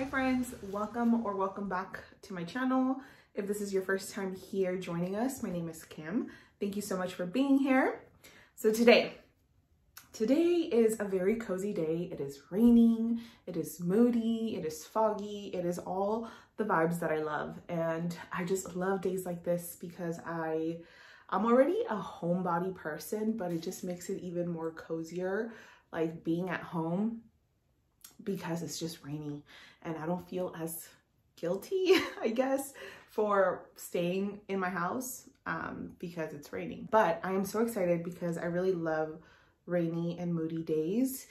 Hi friends, welcome back to my channel. If this is your first time here joining us, my name is Kim. Thank you so much for being here. So today is a very cozy day. It is raining, it is moody, it is foggy, it is all the vibes that I love. And I just love days like this because I'm already a homebody person, but it just makes it even more cozier, like being at home, because it's just rainy and I don't feel as guilty, I guess, for staying in my house because it's raining. But I am so excited because I really love rainy and moody days.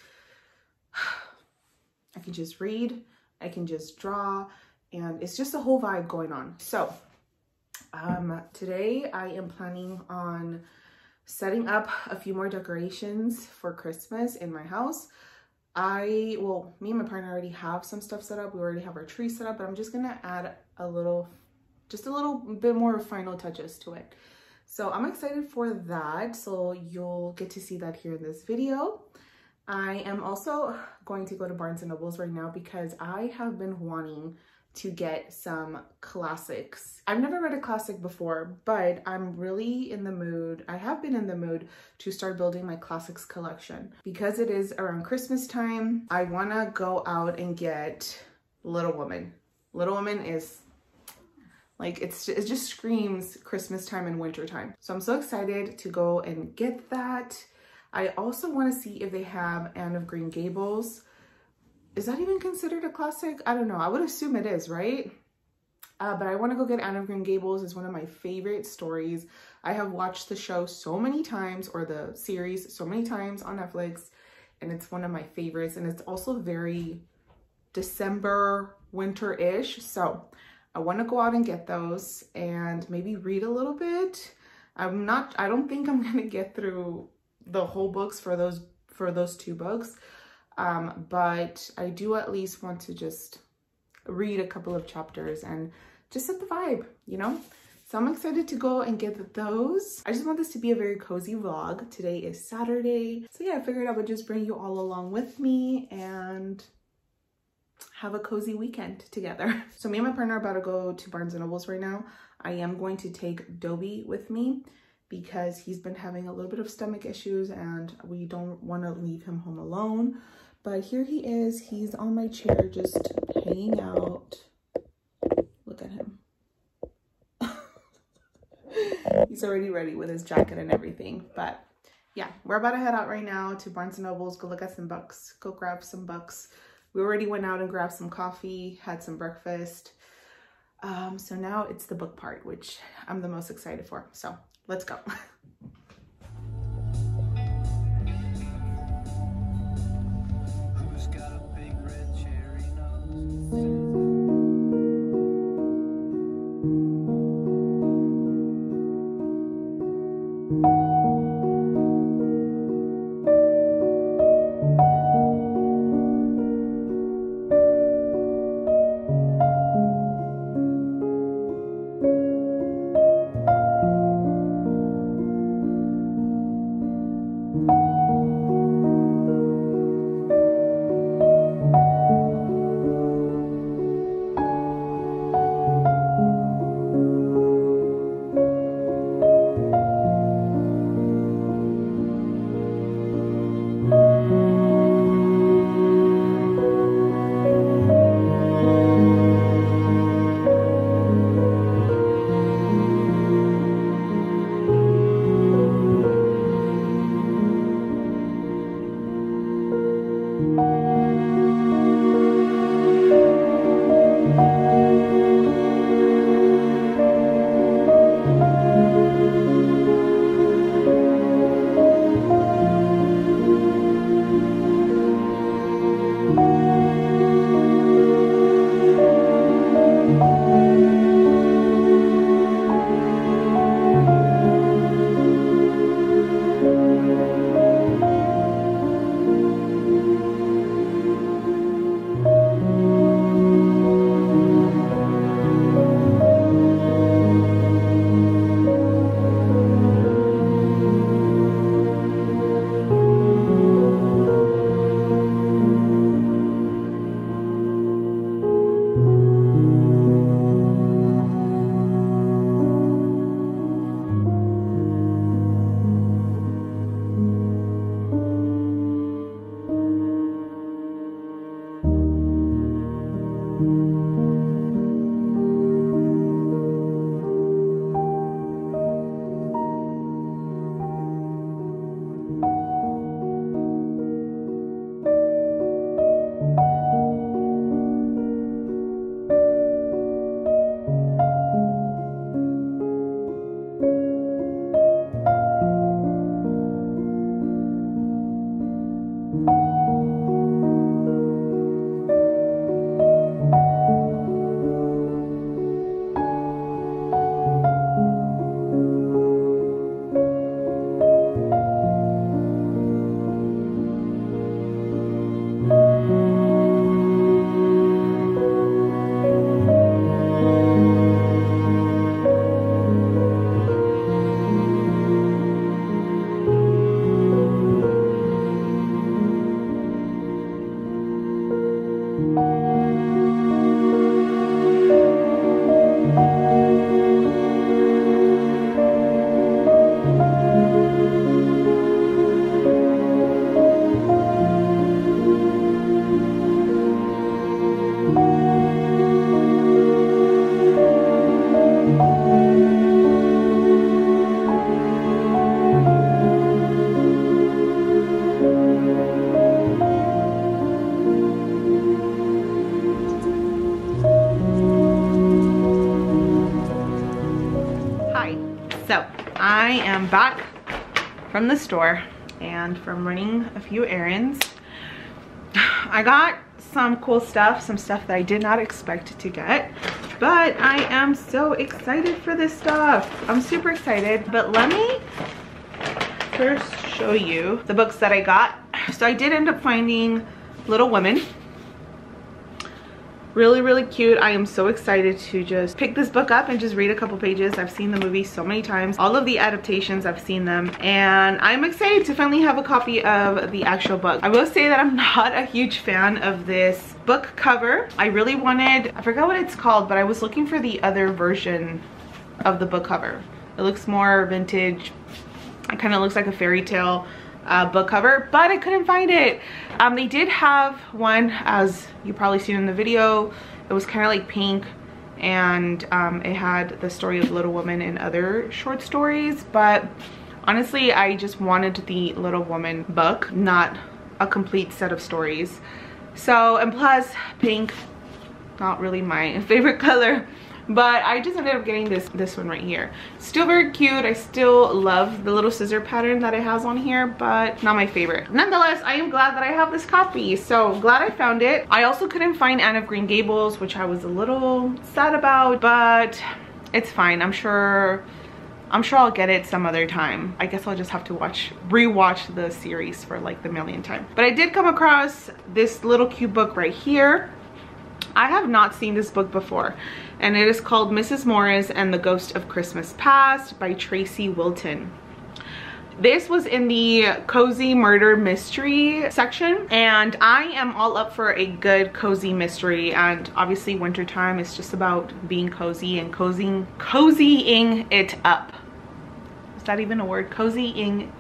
I can just read, I can just draw, and it's just a whole vibe going on. So today I am planning on setting up a few more decorations for Christmas in my house. Me and my partner already have some stuff set up. We already have our tree set up, but I'm just gonna add just a little bit more final touches to it. So I'm excited for that. So you'll get to see that here in this video. I am also going to go to Barnes & Noble's right now because I have been wanting to get some classics. I've never read a classic before, but I'm really in the mood. I have been in the mood to start building my classics collection. Because it is around Christmas time, I wanna go out and get Little Women. Little Women is like, it just screams Christmas time and winter time. So I'm so excited to go and get that. I also wanna see if they have Anne of Green Gables. Is that even considered a classic? I don't know. I would assume it is, right? But I want to go get Anne of Green Gables. It's one of my favorite stories. I have watched the show so many times, or the series so many times on Netflix, and it's one of my favorites. And it's also very December, winter-ish. So I want to go out and get those and maybe read a little bit. I don't think I'm going to get through the whole books for those two books. But I do at least want to just read a couple of chapters and just set the vibe, you know? So I'm excited to go and get those. I just want this to be a very cozy vlog. Today is Saturday. So yeah, I figured I would just bring you all along with me and have a cozy weekend together. So me and my partner are about to go to Barnes & Noble's right now. I am going to take Dobie with me because he's been having a little bit of stomach issues and we don't want to leave him home alone. But here he is. He's on my chair just hanging out. Look at him. He's already ready with his jacket and everything. But yeah, we're about to head out right now to Barnes & Noble's, go look at some books, go grab some books. We already went out and grabbed some coffee, had some breakfast. So now it's the book part, which I'm the most excited for. So let's go. back from the store and from running a few errands. I got some cool stuff, some stuff that I did not expect to get, but I am so excited for this stuff. I'm super excited, but let me first show you the books that I got. So I did end up finding Little Women. Really cute. I am so excited to just pick this book up and just read a couple pages. I've seen the movie so many times, all of the adaptations, I've seen them, and I'm excited to finally have a copy of the actual book. I will say that I'm not a huge fan of this book cover. I really wanted, I forgot what it's called, but I was looking for the other version of the book cover. It looks more vintage. It kind of looks like a fairy tale book cover, but I couldn't find it. They did have one, as you probably seen in the video. It was kind of like pink, and it had the story of Little Woman and other short stories, but honestly I just wanted the Little Woman book, not a complete set of stories. So, and plus pink, not really my favorite color, but I just ended up getting this one right here. Still very cute. I still love the little scissor pattern that it has on here, but not my favorite. Nonetheless, I am glad that I have this copy, so glad I found it. I also couldn't find Anne of Green Gables, which I was a little sad about, but it's fine. I'm sure I'll get it some other time. I guess I'll just have to rewatch the series for like the millionth time. But I did come across this little cute book right here. I have not seen this book before, and it is called Mrs. Morris and the Ghost of Christmas Past by Tracy Wilton. This was in the cozy murder mystery section, and I am all up for a good cozy mystery, and obviously wintertime is just about being cozy and cozying it up. Is that even a word? Cozying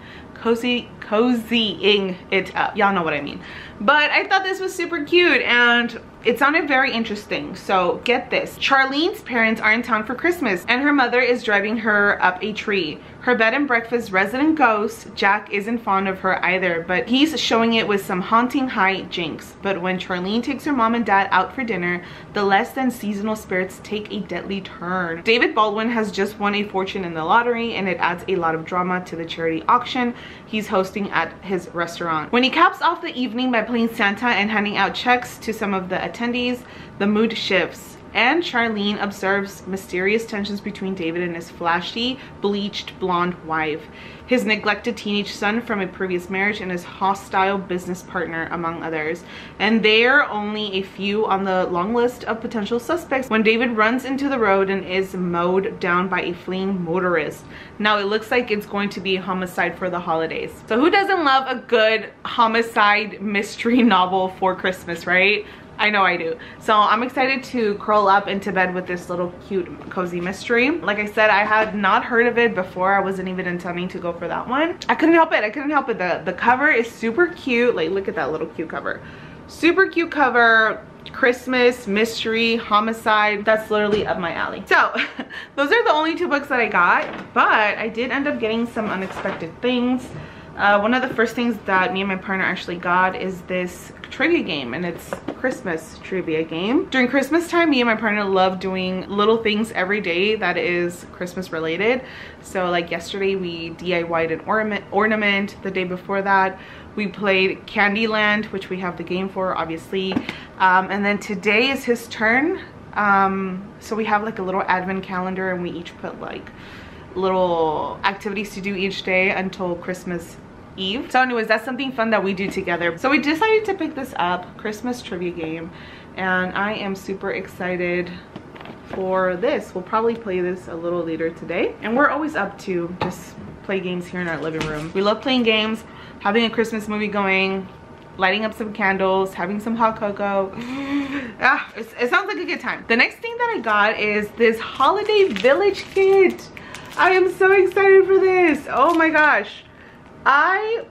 it up. Y'all know what I mean. But I thought this was super cute, and it sounded very interesting. So get this. Charlene's parents are in town for Christmas, and her mother is driving her up a tree. Her bed and breakfast resident ghost, Jack, isn't fond of her either, but he's showing it with some haunting high jinks. But when Charlene takes her mom and dad out for dinner, the less than seasonal spirits take a deadly turn. David Baldwin has just won a fortune in the lottery, and it adds a lot of drama to the charity auction he's hosting at his restaurant. When he caps off the evening by playing Santa and handing out checks to some of the attendees, the mood shifts, and Charlene observes mysterious tensions between David and his flashy, bleached blonde wife, his neglected teenage son from a previous marriage, and his hostile business partner, among others. And they're only a few on the long list of potential suspects when David runs into the road and is mowed down by a fleeing motorist. Now it looks like it's going to be a homicide for the holidays. So who doesn't love a good homicide mystery novel for Christmas, right? I know I do. So I'm excited to curl up into bed with this little cute cozy mystery. Like I said, I had not heard of it before. I wasn't even intending to go for that one. I couldn't help it. The cover is super cute. Like, look at that little cute cover. Super cute cover. Christmas, mystery, homicide. That's literally up my alley. So those are the only two books that I got, but I did end up getting some unexpected things. One of the first things that me and my partner actually got is this trivia game, and it's a Christmas trivia game. During Christmas time, me and my partner love doing little things every day that is Christmas related. So like yesterday we DIY'd an ornament. The day before that we played Candyland, which we have the game for, obviously. And then today is his turn. So we have like a little advent calendar, and we each put like little activities to do each day until Christmas Eve. So anyways, that's something fun that we do together. So we decided to pick this up, Christmas trivia game, and I am super excited for this. We'll probably play this a little later today, and we're always up to just play games here in our living room. We love playing games, having a Christmas movie going, lighting up some candles, having some hot cocoa. It sounds like a good time. The next thing that I got is this holiday village kit. I am so excited for this. Oh my gosh. I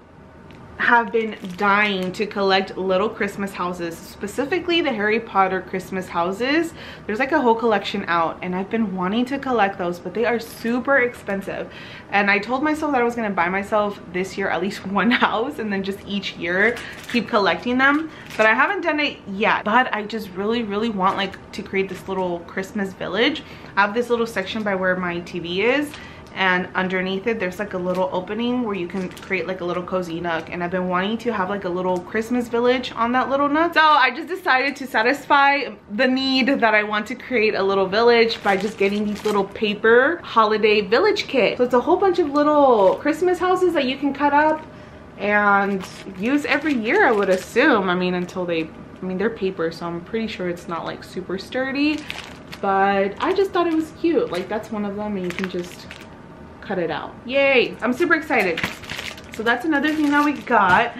have been dying to collect little Christmas houses, specifically the Harry Potter Christmas houses. There's like a whole collection out, and I've been wanting to collect those, but they are super expensive. And I told myself that I was gonna buy myself this year at least one house, and then just each year keep collecting them. But I haven't done it yet. But I just really want like to create this little Christmas village. I have this little section by where my TV is, and underneath it there's like a little opening where you can create like a little cozy nook, and I've been wanting to have like a little Christmas village on that little nook. So I just decided to satisfy the need that I want to create a little village by just getting these little paper holiday village kit. So it's a whole bunch of little Christmas houses that you can cut up and use every year, I would assume. I mean, until they're paper, so I'm pretty sure it's not like super sturdy, but I just thought it was cute. Like, that's one of them, and you can just cut it out. Yay, I'm super excited. So that's another thing that we got.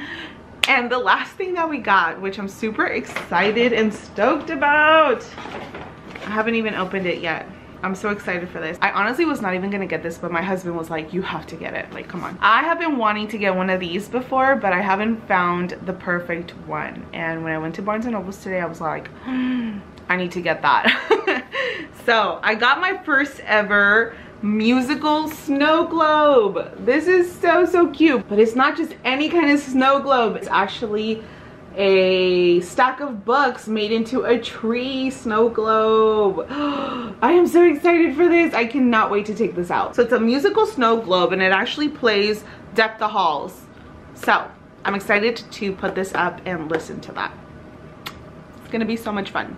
And the last thing that we got, which I'm super excited and stoked about, I haven't even opened it yet. I'm so excited for this. I honestly was not even gonna get this, but my husband was like, you have to get it. Like, come on. I have been wanting to get one of these before, but I haven't found the perfect one. And when I went to Barnes & Noble today, I was like, I need to get that. So I got my first ever musical snow globe. This is so cute, but it's not just any kind of snow globe. It's actually a stack of books made into a tree snow globe. I am so excited for this. I cannot wait to take this out. So it's a musical snow globe, and it actually plays Deck the Halls. So I'm excited to put this up and listen to that. It's gonna be so much fun.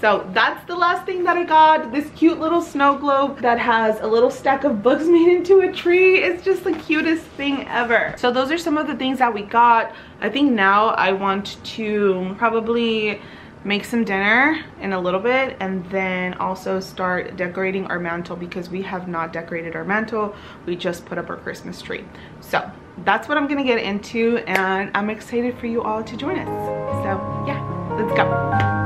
So that's the last thing that I got. This cute little snow globe that has a little stack of books made into a tree. It's just the cutest thing ever. So those are some of the things that we got. I think now I want to probably make some dinner in a little bit, and then also start decorating our mantle, because we have not decorated our mantle. We just put up our Christmas tree. So that's what I'm gonna get into, and I'm excited for you all to join us. So yeah, let's go.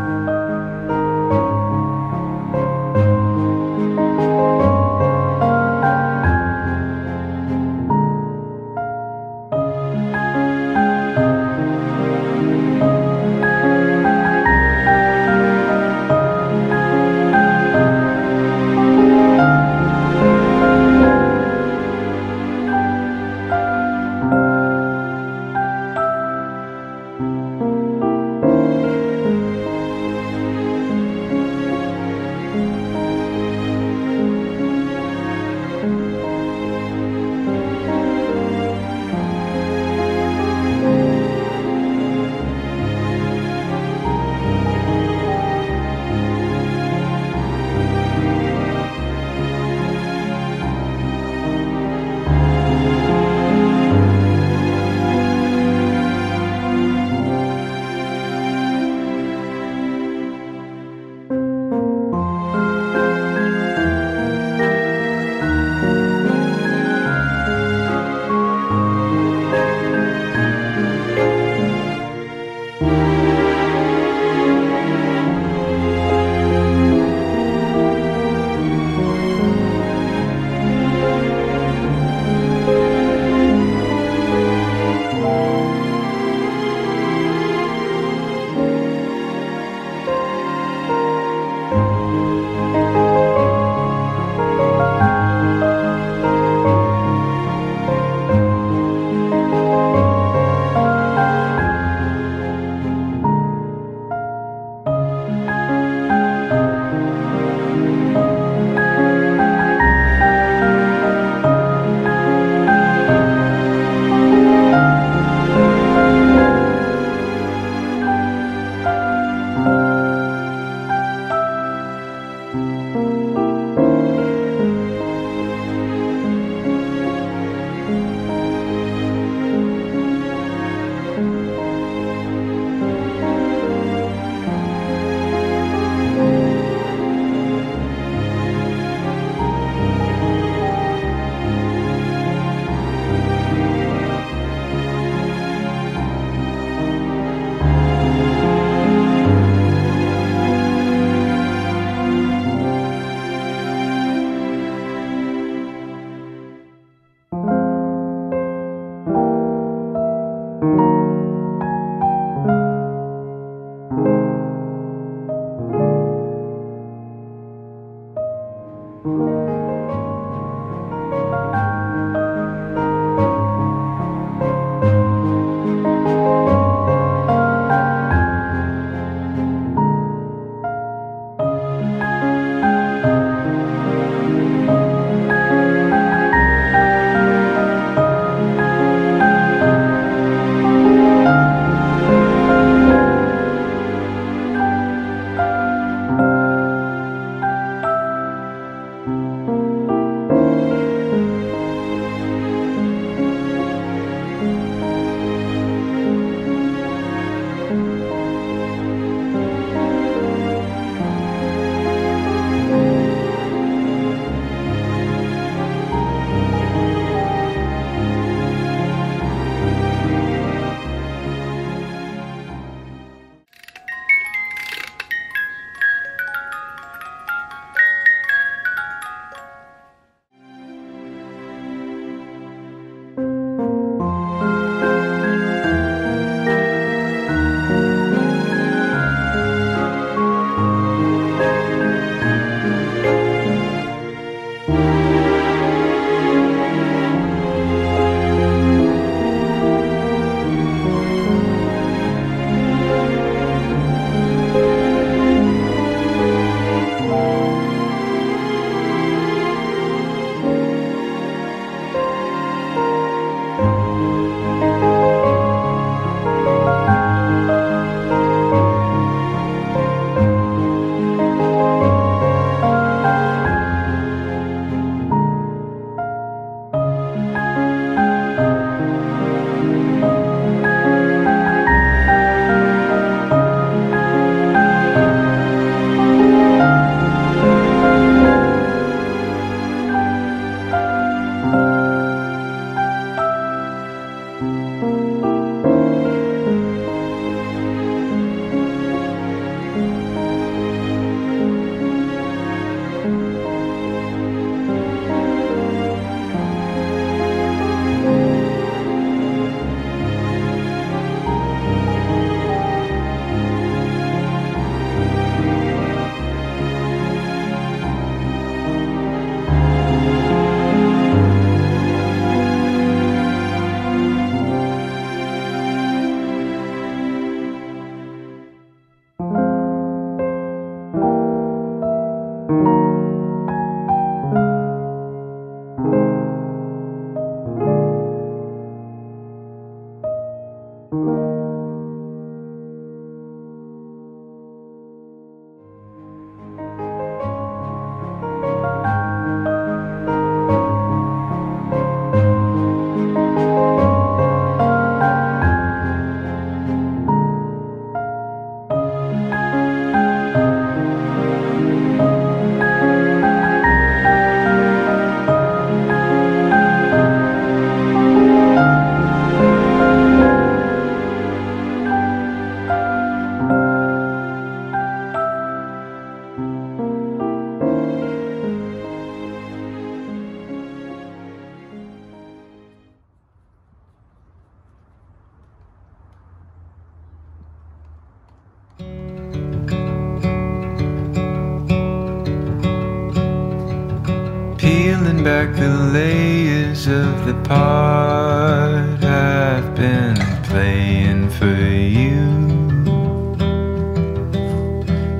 peeling back the layers of the part I've been playing for you.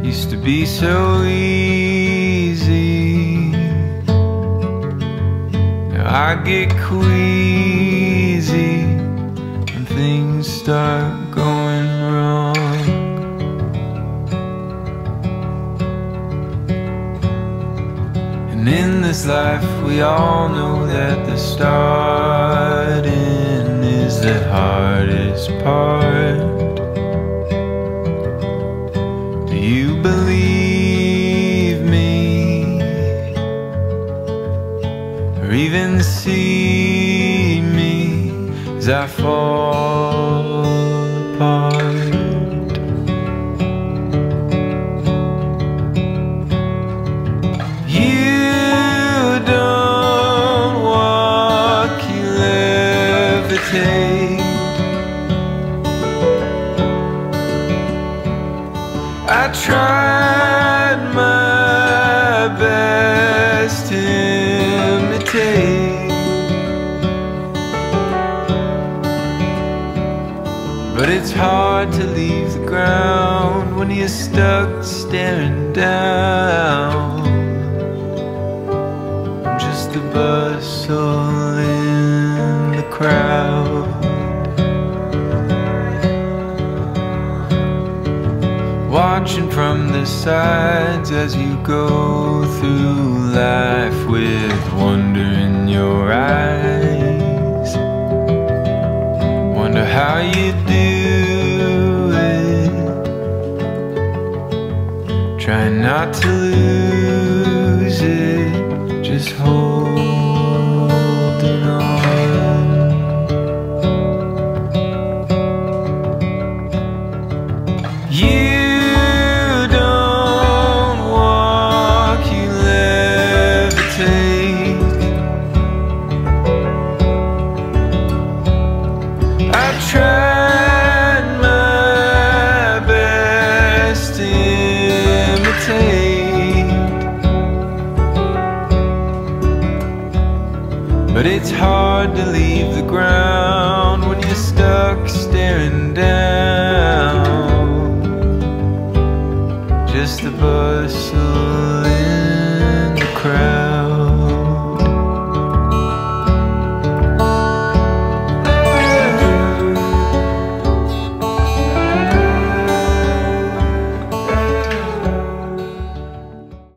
Used to be so easy, now I get queasy when things start going wrong. And in this life we all know that the starting is the hardest part. Do you believe me, or even see me as I fall apart? I tried my best to imitate, but it's hard to leave the ground when you're stuck staring down. I'm just a bustle in the crowd, watching from the sides as you go through life with wonder in your eyes. Wonder how you do it, trying not to lose it, just holding on. Tried my best to imitate, but it's hard to leave the ground